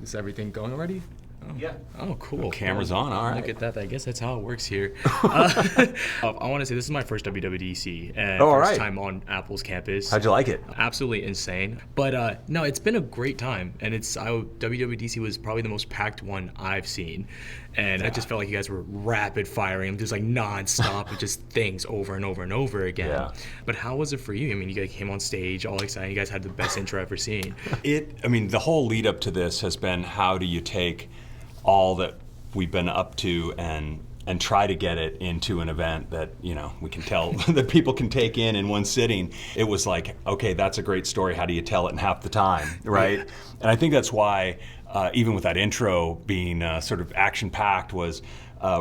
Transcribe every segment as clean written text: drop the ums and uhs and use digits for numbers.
Is everything going already? Oh. Yeah. Oh, cool. Camera's on. All right. Look at that. I guess that's how it works here. I want to say this is my first WWDC and first time on Apple's campus. How'd you like it? Absolutely insane. But no, it's been a great time, and WWDC was probably the most packed one I've seen, and I just felt like you guys were rapid firing, just like nonstop, just things over and over and over again. Yeah. But how was it for you? I mean, you guys came on stage, all excited. You guys had the best intro I've ever seen. The whole lead up to this has been, how do you take all that we've been up to and try to get it into an event that, we can tell that people can take in one sitting. It was like, okay, that's a great story. How do you tell it in half the time, right? Yeah. And I think that's why, even with that intro being sort of action-packed, was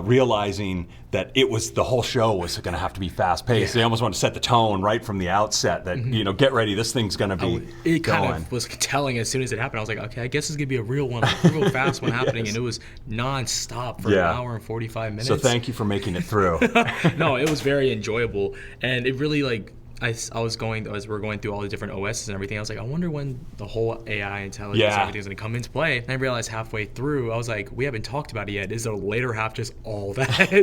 realizing that the whole show was going to have to be fast-paced. They almost want to set the tone right from the outset that, get ready, this thing's going to be It going. kind of was telling as soon as it happened. I was like, okay, I guess it's going to be a real one, a real fast one happening. And it was non-stop for an hour and 45 minutes. So thank you for making it through. No, it was very enjoyable. And it really, as we're going through all the different OSs and everything, I was like, I wonder when the whole AI intelligence and everything's going to come into play. And I realized halfway through, I was like, we haven't talked about it yet. Is the later half just all that?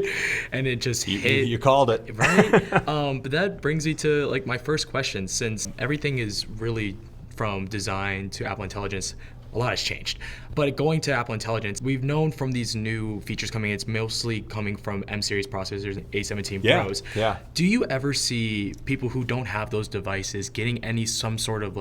And it just hit. You called it. Right? But that brings me to my first question, since everything is really from design to Apple Intelligence. A lot has changed. But going to Apple Intelligence, we've known from these new features coming, it's mostly coming from M-series processors and A17 Pros. Yeah. Do you ever see people who don't have those devices getting some sort of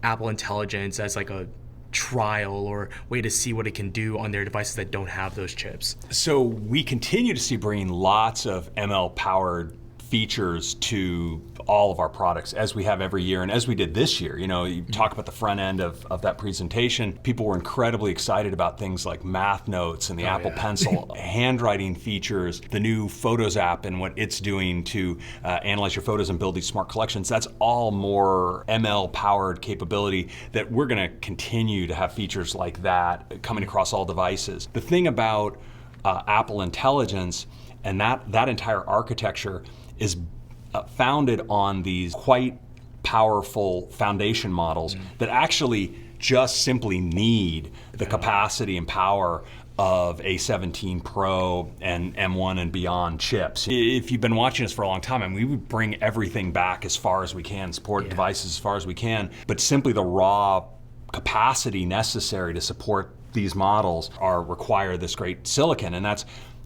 Apple Intelligence as a trial or way to see what it can do on their devices that don't have those chips? So we continue to see bringing lots of ML-powered features to all of our products, as we have every year and as we did this year. You talk about the front end of that presentation. People were incredibly excited about things like math notes and the Apple Pencil, handwriting features, the new Photos app and what it's doing to analyze your photos and build these smart collections. That's all more ML-powered capability that we're going to continue to have features like that coming across all devices. The thing about Apple Intelligence and that entire architecture is founded on these quite powerful foundation models that actually just simply need the capacity and power of A17 Pro and M1 and beyond chips. If you've been watching us for a long time, we would bring everything back as far as we can, support devices as far as we can, but simply the raw capacity necessary to support these models require this great silicon, and it's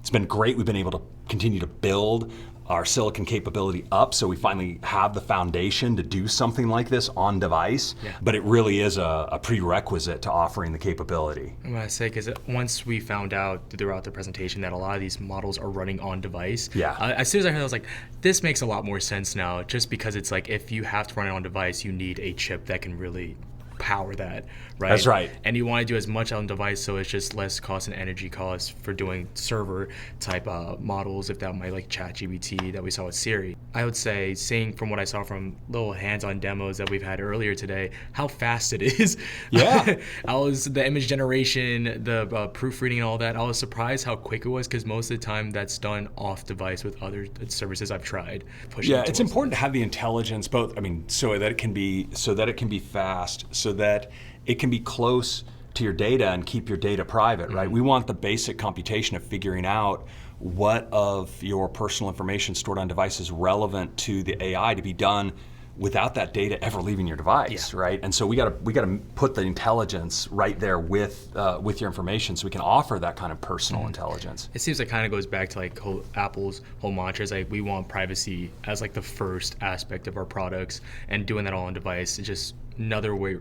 been great. We've been able to continue to build our silicon capability up, so we finally have the foundation to do something like this on device. But it really is a prerequisite to offering the capability. I'm gonna say, because once we found out throughout the presentation that a lot of these models are running on device, as soon as I heard it, I was like, this makes a lot more sense now, just because it's if you have to run it on device, you need a chip that can really power that, right? That's right. And you want to do as much on device, so it's just less cost and energy cost for doing server type models, if that might ChatGPT that we saw with Siri. I would say, seeing from what I saw from little hands-on demos that we've had earlier today, how fast it is. Yeah. The image generation, the proofreading and all that, I was surprised how quick it was, because most of the time that's done off device with other services I've tried. It's important to have the intelligence both, so that it can be fast, so that it can be close to your data and keep your data private, right? We want the basic computation of figuring out what of your personal information stored on device is relevant to the AI to be done without that data ever leaving your device, right? And so we got to put the intelligence right there with your information, so we can offer that kind of personal intelligence. It seems kind of goes back to Apple's whole mantra is we want privacy as the first aspect of our products, and doing that all on device is just another way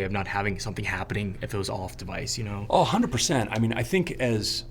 of not having something happening if it was off device, Oh, 100%. I think as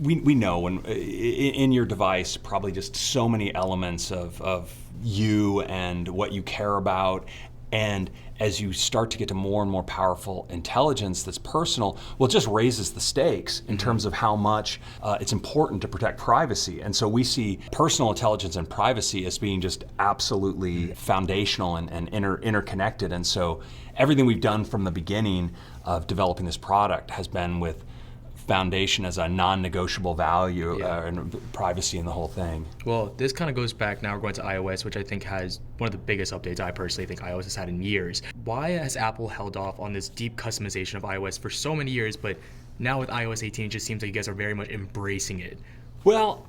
we know, when in your device, probably just so many elements of you and what you care about, and as you start to get to more and more powerful intelligence that's personal, it just raises the stakes in terms of how much it's important to protect privacy. And so we see personal intelligence and privacy as being just absolutely foundational and interconnected. And so everything we've done from the beginning of developing this product has been with foundation as a non-negotiable value, and privacy in the whole thing. Well, this kind of goes back, now we're going to iOS, which I think has one of the biggest updates I personally think iOS has had in years. why has Apple held off on this deep customization of iOS for so many years, but now with iOS 18, it just seems like you guys are very much embracing it? Well,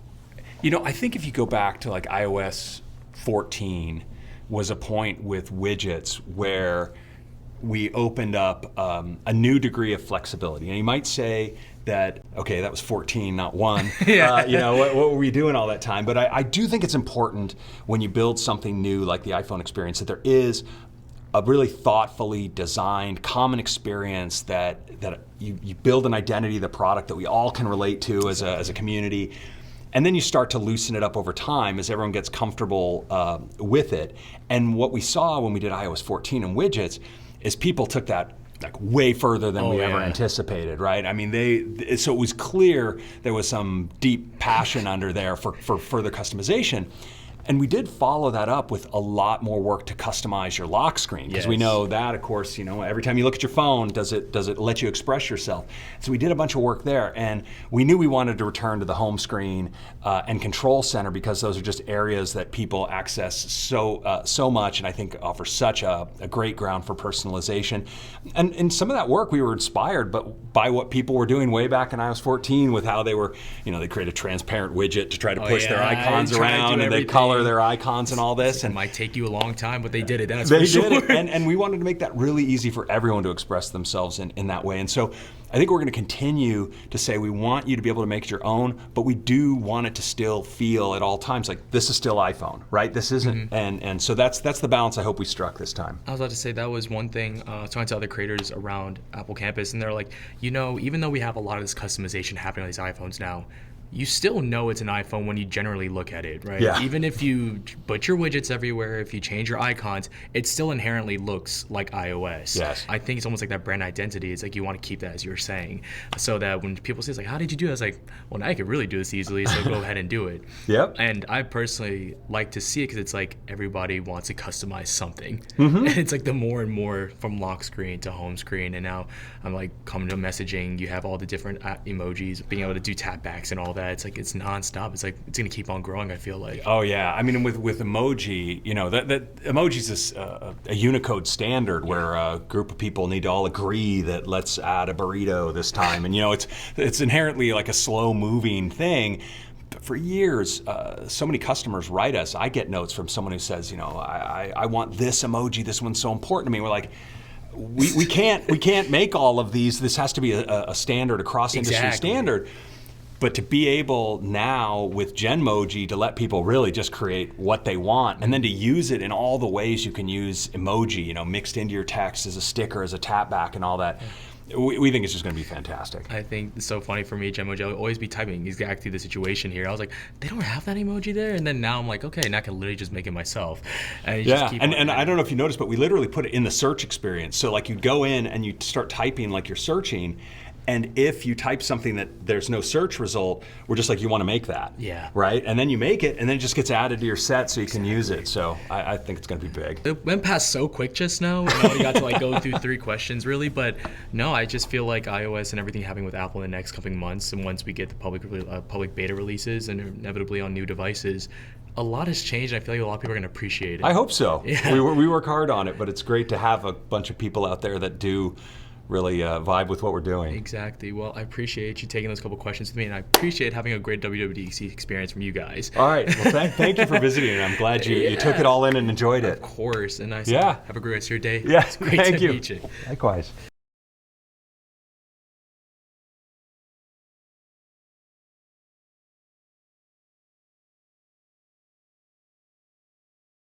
I think if you go back to like iOS 14 was a point with widgets where we opened up a new degree of flexibility. And you might say that, okay, that was 14, not 1. What were we doing all that time? But I do think it's important when you build something new like the iPhone experience that there is a really thoughtfully designed common experience that you build an identity of the product that we all can relate to as a community. And then you start to loosen it up over time as everyone gets comfortable with it. And what we saw when we did iOS 14 and widgets is people took that like way further than we ever anticipated, right? I mean, so it was clear there was some deep passion under there for further customization. And we did follow that up with a lot more work to customize your lock screen, because we know that, of course, every time you look at your phone, does it let you express yourself? So we did a bunch of work there, and we knew we wanted to return to the home screen and control center, because those are just areas that people access so much, and I think offer such a great ground for personalization. And in some of that work, we were inspired by what people were doing way back in iOS 14 with how they were, they create a transparent widget to try to push their icons around, and they color their icons and all this. It might take you a long time, but they did it. That's for sure. Did it. And we wanted to make that really easy for everyone to express themselves in that way. And so I think we're going to continue to say we want you to be able to make it your own, but we do want it to still feel at all times like this is still iPhone, right? This isn't. And so that's the balance I hope we struck this time. I was about to say that was one thing talking to other creators around Apple Campus, and they're like, even though we have a lot of this customization happening on these iPhones now, you still know it's an iPhone when you generally look at it, right? Yeah. Even if you put your widgets everywhere, if you change your icons, it still inherently looks like iOS. Yes. I think it's almost like that brand identity. It's like you want to keep that, as you were saying, so that when people say, it's like, how did you do it? It's like, well, now I could really do this easily, so go ahead and do it. Yep. And I personally like to see it because it's like everybody wants to customize something. And it's like the more and more from lock screen to home screen, and now I'm like coming to messaging, you have all the different emojis, being able to do tap backs and all that. It's like it's nonstop. It's like it's gonna keep on growing, I feel like. Oh yeah, I mean with emoji, that emoji's is a Unicode standard where a group of people need to all agree that let's add a burrito this time, and it's inherently like a slow moving thing. But for years, so many customers write us. I get notes from someone who says, I want this emoji. This one's so important to me. We're like, we can't make all of these. This has to be a standard, a cross industry standard. But to be able now with Genmoji to let people really just create what they want, and then to use it in all the ways you can use emoji, mixed into your text as a sticker, as a tap back, and all that. We think it's just going to be fantastic. I think it's so funny for me, Genmoji. I'll always be typing exactly the situation here. I was like, they don't have that emoji there, and then now I'm like, okay, now I can literally just make it myself. And just keep and I don't know if you noticed, but we literally put it in the search experience. So like you'd go in and you start typing like you're searching. And if you type something that there's no search result, we're just like, you want to make that. Yeah. Right? And then you make it, and then it just gets added to your set so you can use it. So I think it's going to be big. It went past so quick just now. I only got to go through 3 questions, really. But no, I just feel like iOS and everything happening with Apple in the next coming months, and once we get the public beta releases and inevitably on new devices, a lot has changed. I feel like a lot of people are going to appreciate it. I hope so. Yeah. We work hard on it, but it's great to have a bunch of people out there that do really vibe with what we're doing. Exactly. Well, I appreciate you taking those couple questions with me, and I appreciate having a great WWDC experience from you guys. All right. Well, thank you for visiting, and I'm glad you took it all in and enjoyed it. Of course. And have a great rest of your day. Yeah. It's great to meet you. Likewise.